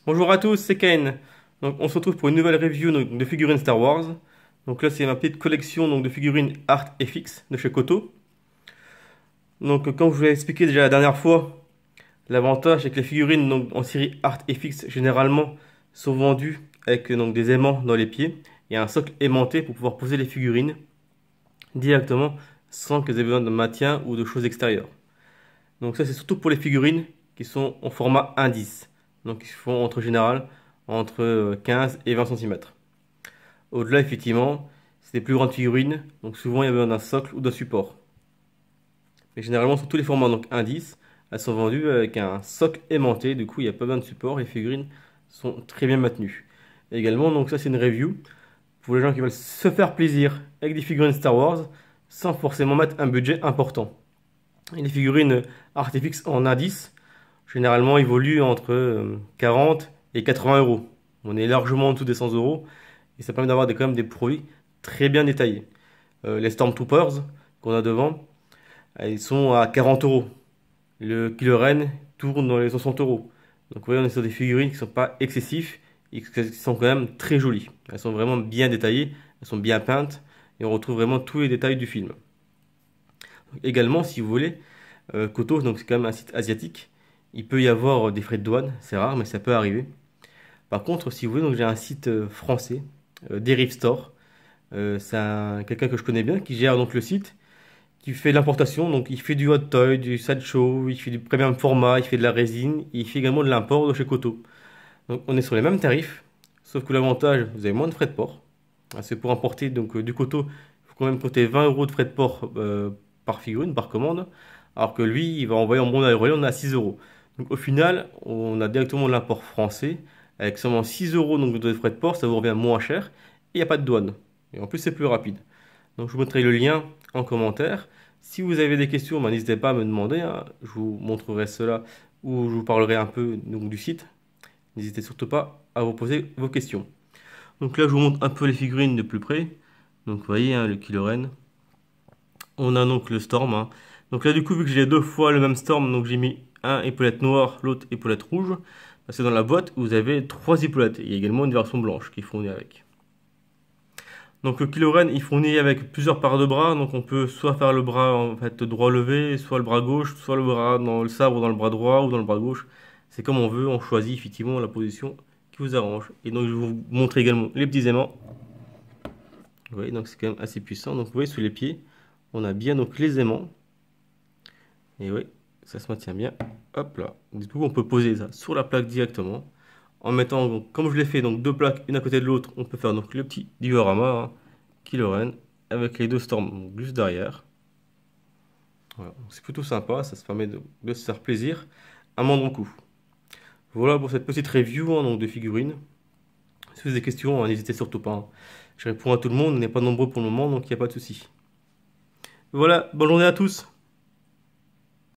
Bonjour à tous, c'est Kane. Donc, on se retrouve pour une nouvelle review donc, de figurines Star Wars. Donc là, c'est ma petite collection donc, de figurines Art FX de chez Koto. Donc, comme je vous l'ai expliqué déjà la dernière fois, l'avantage c'est que les figurines donc, en série Art FX généralement sont vendues avec donc, des aimants dans les pieds et un socle aimanté pour pouvoir poser les figurines directement sans qu'elles aient besoin de maintien ou de choses extérieures. Donc ça, c'est surtout pour les figurines qui sont en format indice. Donc ils font entre général entre 15 et 20 cm. Au-delà, effectivement, c'est des plus grandes figurines, donc souvent il y a besoin d'un socle ou d'un support. Mais généralement, sur tous les formats donc indice, elles sont vendues avec un socle aimanté, du coup il n'y a pas besoin de support, les figurines sont très bien maintenues. Et également, donc ça c'est une review pour les gens qui veulent se faire plaisir avec des figurines Star Wars sans forcément mettre un budget important. Et les figurines Artefix en indice, généralement, évoluent entre 40 et 80 euros. On est largement en dessous des 100 euros et ça permet d'avoir quand même des produits très bien détaillés. Les Stormtroopers qu'on a devant, ils sont à 40 euros. Le Kylo Ren tourne dans les 60 euros. Donc vous voyez, on est sur des figurines qui ne sont pas excessives et qui sont quand même très jolies. Elles sont vraiment bien détaillées, elles sont bien peintes et on retrouve vraiment tous les détails du film. Également, si vous voulez, Koto, donc c'est quand même un site asiatique. Il peut y avoir des frais de douane, c'est rare, mais ça peut arriver. Par contre, si vous voulez, donc j'ai un site français, Derive Store. Quelqu'un que je connais bien qui gère donc le site, qui fait l'importation. Donc il fait du hot toy, du sideshow, il fait du premium format, il fait de la résine, et il fait également de l'import de chez Koto. Donc on est sur les mêmes tarifs, sauf que l'avantage, vous avez moins de frais de port. C'est pour importer donc du Koto, il faut quand même compter 20 euros de frais de port par figurine, par commande, alors que lui, il va envoyer en bon aérien, on a 6 euros. Donc au final, on a directement l'import français, avec seulement 6 euros donc, de frais de port, ça vous revient moins cher, et il n'y a pas de douane. Et en plus, c'est plus rapide. Donc je vous mettrai le lien en commentaire. Si vous avez des questions, ben, n'hésitez pas à me demander, hein. Je vous montrerai cela ou je vous parlerai un peu donc, du site. N'hésitez surtout pas à vous poser vos questions. Donc là, je vous montre un peu les figurines de plus près. Donc vous voyez, hein, le Kylo Ren. On a donc le Storm, hein. Donc là, du coup, vu que j'ai deux fois le même Storm, donc j'ai mis un épaulette noire, l'autre épaulette rouge. Parce que dans la boîte, vous avez trois épaulettes. Il y a également une version blanche qui est fournie avec. Donc le Kylo Ren, il fournit avec plusieurs paires de bras. Donc on peut soit faire le bras en fait droit levé, soit le bras gauche, soit le bras dans le sabre dans le bras droit ou dans le bras gauche. C'est comme on veut, on choisit effectivement la position qui vous arrange. Et donc je vais vous montrer également les petits aimants. Vous voyez, donc c'est quand même assez puissant. Donc vous voyez sous les pieds, on a bien donc les aimants. Et oui, ça se maintient bien. Hop là. Du coup, on peut poser ça sur la plaque directement. En mettant, donc, comme je l'ai fait, donc deux plaques, une à côté de l'autre, on peut faire donc le petit diorama, hein, Kylo Ren, avec les deux Storms donc, juste derrière. Voilà. C'est plutôt sympa, ça se permet de se faire plaisir un moindre coût. Voilà pour cette petite review hein, donc de figurines. Si vous avez des questions, hein, n'hésitez surtout pas, hein. Je réponds à tout le monde, on n'est pas nombreux pour le moment, donc il n'y a pas de souci. Voilà, bonne journée à tous.